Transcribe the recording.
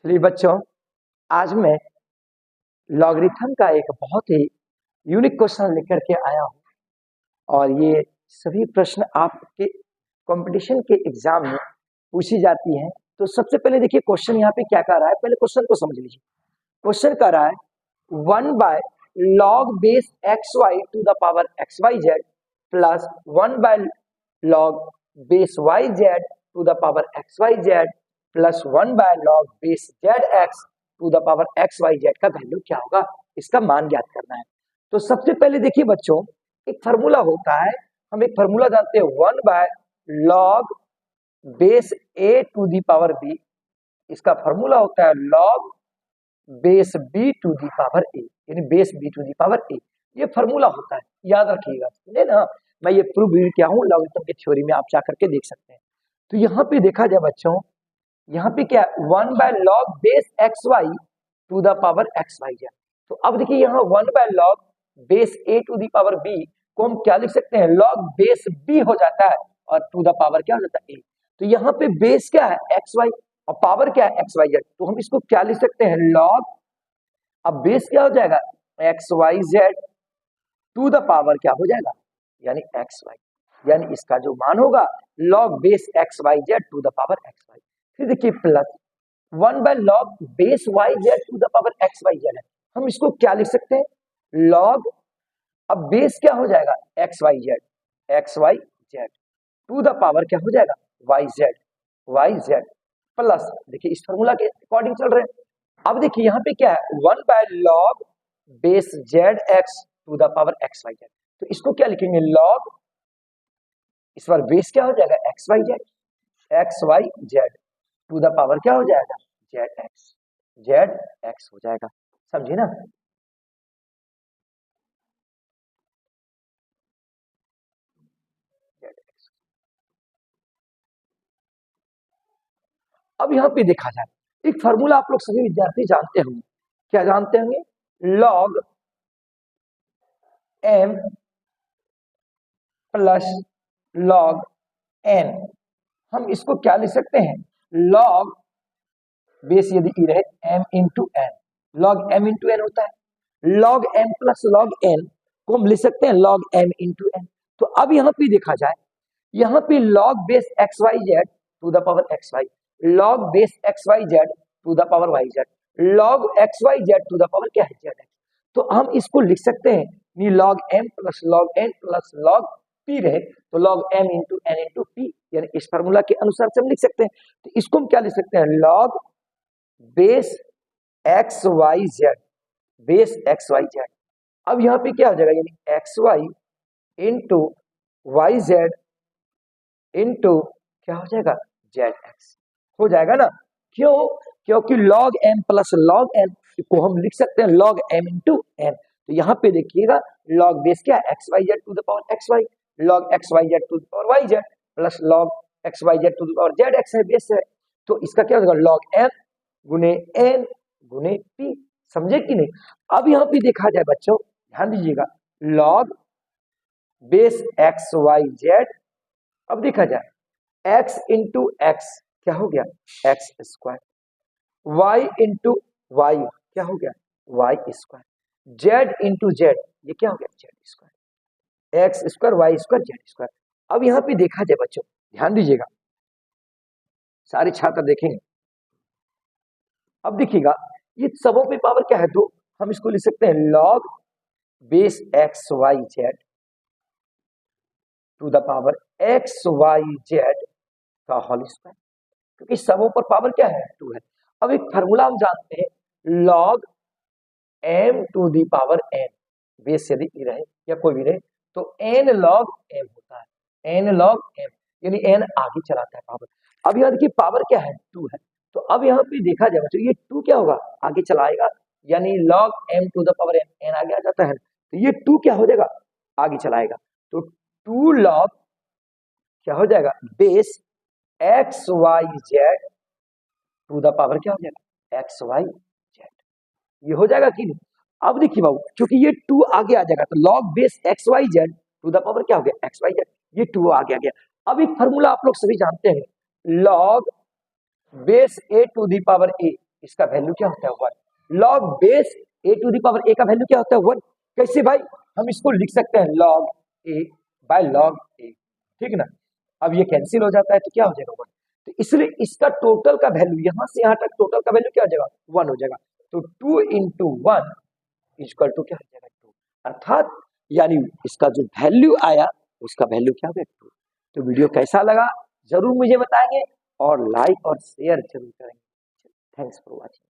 चलिए बच्चों, आज मैं लॉगरिथम का एक बहुत ही यूनिक क्वेश्चन लेकर के आया हूं और ये सभी प्रश्न आपके कंपटीशन के एग्जाम में पूछी जाती हैं। तो सबसे पहले देखिए क्वेश्चन यहाँ पे क्या कर रहा है, पहले क्वेश्चन को समझ लीजिए। क्वेश्चन कर रहा है 1/log base x y to the power x y z plus 1/log base y z to the power x y z plus 1/log base z x to the power x y z का value क्या होगा, इसका मान ज्ञात करना है। तो सबसे पहले देखिए बच्चों, एक फार्मूला होता है, हम एक फार्मूला जानते हैं 1/log base a to the power b. इसका फार्मूला होता है log base b to the power a, यानी base b to the power a. ये फार्मूला होता है, याद रखिएगा, समझे ना। मैं ये प्रूव भी किया हूँ लॉगरिथम की थ्योरी में, आप जा करके देख सकते हैं। तो यहाँ पे देखा जाए बच्चों, यहाँ पे क्या है 1/log base x y to the power x y z. तो अब देखिए यहाँ 1/log base a to the power b को हम क्या लिख सकते हैं, log बेस बी हो जाता है और टू द पावर क्या हो जाता है ए। तो यहाँ पे बेस क्या है एक्स वाई और पावर क्या है एक्स वाई जेड, तो हम इसको क्या लिख सकते हैं log, अब बेस क्या हो जाएगा x y z to the power क्या हो जाएगा यानी एक्स वाई, यानी इसका जो मान होगा log base x y z to the power x y. फिर देखिए plus 1/log base y z to the power x y z है, हम इसको क्या लिख सकते हैं log, अब बेस क्या हो जाएगा x y z to the power क्या हो जाएगा वाई जेड प्लस, देखिए इस फॉर्मूला के अकॉर्डिंग चल रहे हैं। अब देखिए यहाँ पे क्या है 1/log base z x to the power x y z, तो इसको क्या लिखेंगे log, इस बार बेस क्या हो जाएगा x y z to the power क्या हो जाएगा जेड एक्स हो जाएगा, समझे ना। अब यहाँ पे देखा जाए एक फार्मूला आप लोग सभी विद्यार्थी जानते होंगे, क्या जानते होंगे, log m plus log n। हम इसको क्या लिख सकते हैं log बेस यदि ई रहे m into n, log m into n होता है, log m plus log n को हम लिख सकते हैं log m इंटू एन। तो अब यहाँ पे देखा जाए, यहाँ पे log base x y z to the power x y, log base x y z to the power y z, log x y z to the power क्या है जेड एक्स। तो हम इसको लिख सकते हैं नहीं log m plus log n plus log p रहे तो log m into n into p, यानी इस फार्मूला के अनुसार से हम लिख सकते हैं। तो इसको हम क्या लिख सकते हैं log base x y z. अब यहाँ पे क्या हो जाएगा, यानी x y into y z into क्या हो जाएगा जेड एक्स हो जाएगा ना। क्यों, क्योंकि log m plus log n को हम लिख सकते हैं log m इंटू n। तो यहाँ पे देखिएगा log बेस क्या है x y z to the power x y, log x y z to the power y z plus log x y z to the power z x है base है। तो इसका क्या होगा log m गुने n गुने p, समझे कि नहीं। अब यहाँ पे देखा जाए बच्चों, ध्यान दीजिएगा log base x y z, अब देखा जाए x इंटू एक्स क्या हो गया x square, y into y क्या हो गया y square, z into z ये क्या हो गया z square, x square y square z square. अब यहाँ पे देखा जाए बच्चों, ध्यान दीजिएगा, सारे छात्र देखेंगे। अब देखिएगा ये सबों पे पावर क्या है दो, हम इसको लिख सकते हैं log base x y z to the power x y z का होल स्क्वायर, क्योंकि सबों पर पावर क्या है 2 है। अब एक फार्मूला हम जानते हैं log m to the power n, base यदि ई रहे या कोई भी रहे तो n log m होता है, n log m यानी n आगे चलाता है पावर। अब यहाँ देखिए पावर क्या है 2 है, तो अब यहाँ पे देखा जाए बच्चों ये 2 क्या होगा आगे चलाएगा, यानी log m to the power n आगे आ जाता है, तो ये 2 क्या हो जाएगा आगे चलाएगा। तो 2 log क्या हो जाएगा base x y z to the power क्या हो जाएगा एक्स वाई जेड, ये हो जाएगा कि नहीं। अब देखिए बाबू, क्योंकि ये 2 आगे आ जाएगा तो log base x y z to the power क्या हो गया एक्स वाई जेड, ये 2 आगे आ गया। अब एक फार्मूला आप लोग सभी जानते हैं log base a to the power a, इसका वैल्यू क्या होता है 1। Log base a to the power a का वैल्यू क्या होता है 1। कैसे भाई, हम इसको लिख सकते हैं log a by log a, ठीक ना। अब ये कैंसिल हो जाता है तो क्या हो जाएगा 1। तो इसलिए इसका टोटल का वैल्यू यहां से यहां तक टोटल का वैल्यू क्या हो जाएगा 1 हो जाएगा। तो 2 इंटू 1 इक्वल टू क्या हो जाएगा 2, अर्थात यानी इसका जो वैल्यू आया उसका वैल्यू क्या होगा 2। तो वीडियो कैसा लगा जरूर मुझे बताएंगे और लाइक और शेयर जरूर करेंगे। Thanks for watching.